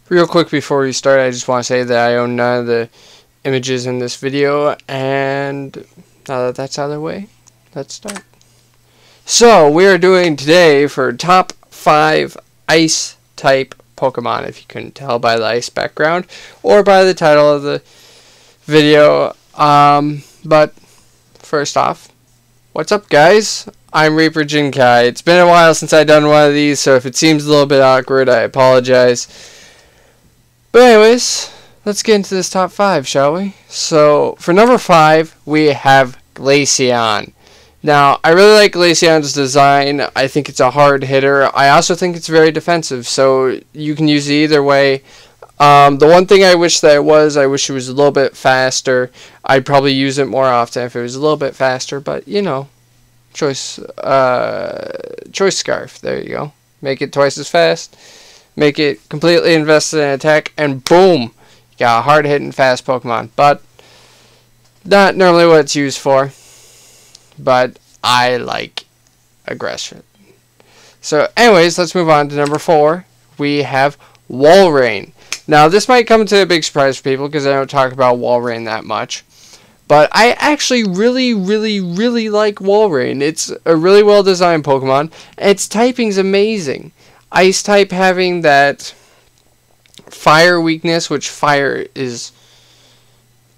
Real quick before we start, I just want to say that I own none of the images in this video, and now that that's out of the way, let's start. So, we are doing today for top 5 ice type Pokemon, if you couldn't tell by the ice background, or by the title of the video. But first off, what's up guys? I'm Reaper Jinkai. It's been a while since I've done one of these, so if it seems a little bit awkward, I apologize. But anyways, let's get into this top 5, shall we? So, for number 5, we have Glaceon. Now, I really like Glaceon's design. I think it's a hard hitter. I also think it's very defensive, so you can use it either way. The one thing I wish that it was, I wish it was a little bit faster. I'd probably use it more often if it was a little bit faster, but, you know, choice scarf. There you go. Make it twice as fast. Make it completely invested in attack, and boom! You got a hard-hitting, fast Pokemon. But, not normally what it's used for. But, I like aggression. So, anyways, let's move on to number 4. We have Walrein. Now, this might come to a big surprise for people, because I don't talk about Walrein that much. But I actually really like Walrein. It's a really well-designed Pokemon, and its typing's amazing. Ice type having that fire weakness, which fire is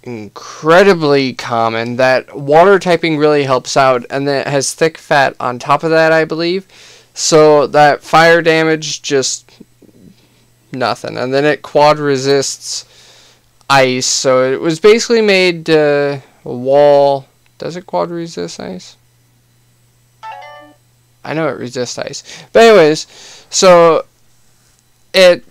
incredibly common. That water typing really helps out, and then it has thick fat on top of that, I believe. So that fire damage, just nothing. And then it quad resists ice, so it was basically made wall. Does it quad resist ice? I know it resists ice. But anyways, so it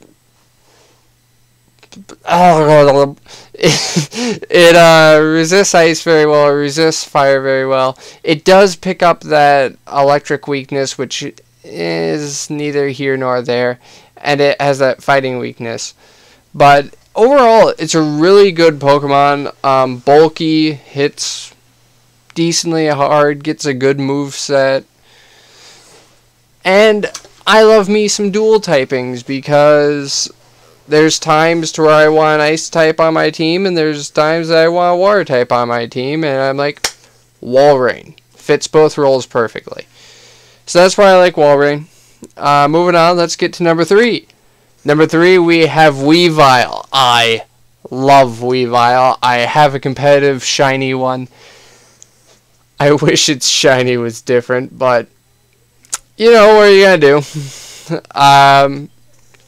resists ice very well, it resists fire very well. It does pick up that electric weakness, which is neither here nor there, and it has that fighting weakness. But overall, it's a really good Pokemon. Bulky, hits decently hard, gets a good move set. And I love me some dual typings, because there's times to where I want an ice type on my team, and there's times that I want a water type on my team, and I'm like, Walrein. Fits both roles perfectly. So that's why I like Walrein. Moving on, let's get to number 3. Number 3, we have Weavile. I love Weavile. I have a competitive shiny one. I wish its shiny was different, but you know, what are you gonna do?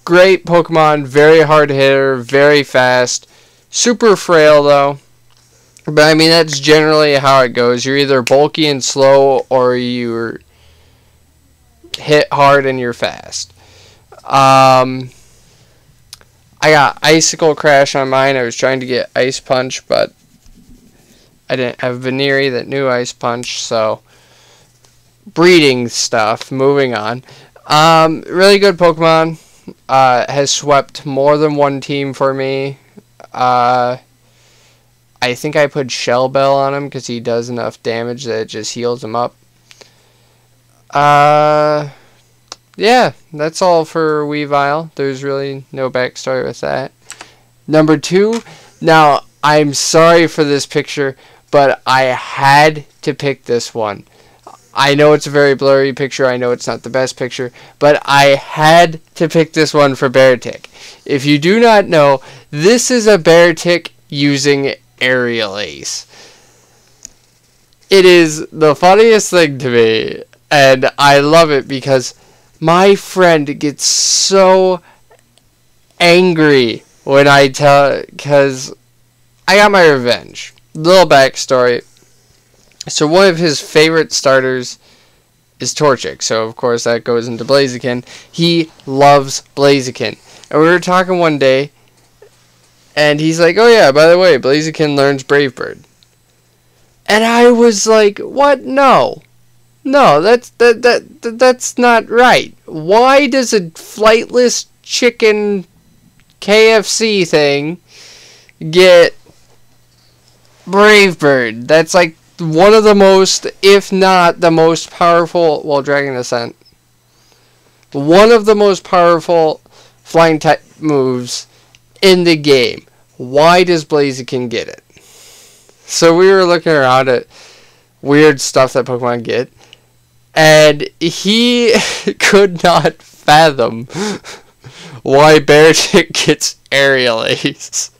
Great Pokemon, very hard hitter, very fast, super frail though. But I mean, that's generally how it goes. You're either bulky and slow, or you're hit hard and you're fast. I got Icicle Crash on mine. I was trying to get Ice Punch, but I didn't have Venery that knew Ice Punch, so breeding stuff. Moving on. Really good Pokemon. Has swept more than one team for me. I think I put Shell Bell on him because he does enough damage that it just heals him up. Yeah, that's all for Weavile. There's really no backstory with that. Number 2. Now, I'm sorry for this picture, but I had to pick this one. I know it's a very blurry picture. I know it's not the best picture, but I had to pick this one for Beartic. If you do not know, this is a Beartic using Aerial Ace. It is the funniest thing to me, and I love it because my friend gets so angry when I tell, because I got my revenge. Little backstory. So one of his favorite starters is Torchic. So of course that goes into Blaziken. He loves Blaziken. And we were talking one day, and he's like, "Oh yeah, by the way, Blaziken learns Brave Bird." And I was like, "What? No. No, that's not right. Why does a flightless chicken KFC thing get Brave Bird? That's like one of the most, if not the most powerful, well, Dragon Ascent, one of the most powerful flying type moves in the game. Why does Blaziken get it? So we were looking around at weird stuff that Pokemon get, and he could not fathom why Beartic gets Aerial Ace.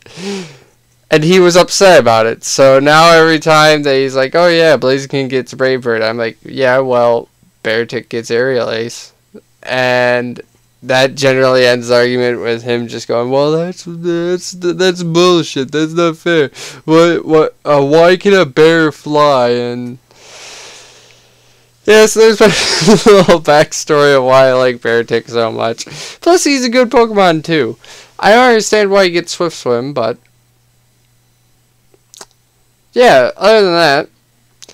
And he was upset about it. So now every time that he's like, oh yeah, Blaziken gets Brave Bird, I'm like, yeah, well, Beartic gets Aerial Ace. And that generally ends the argument with him just going, well, that's bullshit. That's not fair. Why can a bear fly? And yeah, so there's a little backstory of why I like Beartic so much. Plus, he's a good Pokemon too. I don't understand why he gets Swift Swim, but yeah, other than that,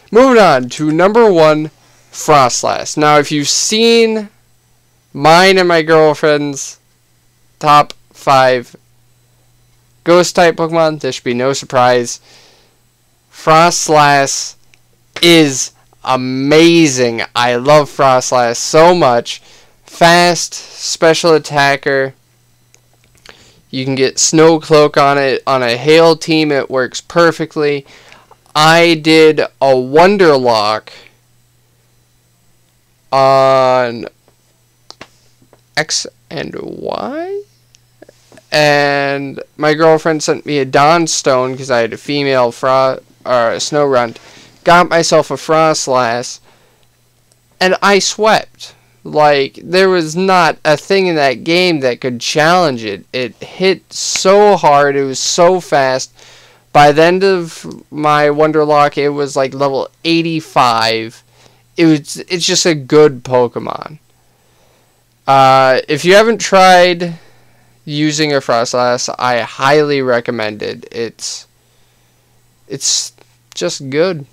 moving on to number 1, Froslass. Now, if you've seen mine and my girlfriend's top 5 Ghost-type Pokemon, this should be no surprise. Froslass is amazing. I love Froslass so much. Fast, special attacker. You can get Snow Cloak on it. On a Hail team, it works perfectly. I did a Wonderlock on X and Y, and my girlfriend sent me a Dawnstone because I had a female Snorunt. Got myself a Froslass, and I swept. Like, there was not a thing in that game that could challenge it. It hit so hard, it was so fast. By the end of my Wonderlock, it was like level 85. It's just a good Pokemon. If you haven't tried using a Froslass, I highly recommend it. It's just good.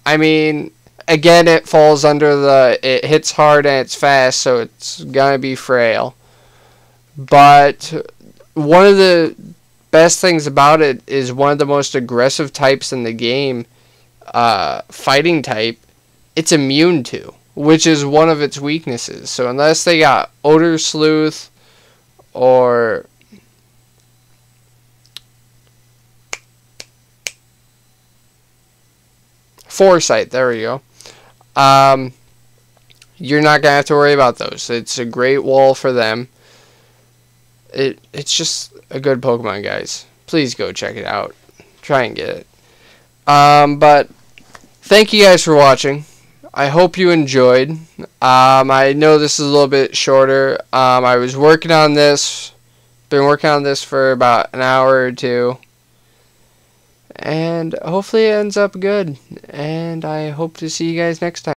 I mean, again, it falls under it hits hard and it's fast, so it's gonna be frail. But one of the best things about it is one of the most aggressive types in the game, fighting type, it's immune to, which is one of its weaknesses. So unless they got Odor Sleuth or Foresight, there we go, you're not gonna have to worry about those. It's a great wall for them. It's just a good Pokemon, guys. Please go check it out. Try and get it. But thank you guys for watching. I hope you enjoyed. I know this is a little bit shorter. I was working on this. Been working on this for about an hour or 2. And hopefully it ends up good. And I hope to see you guys next time.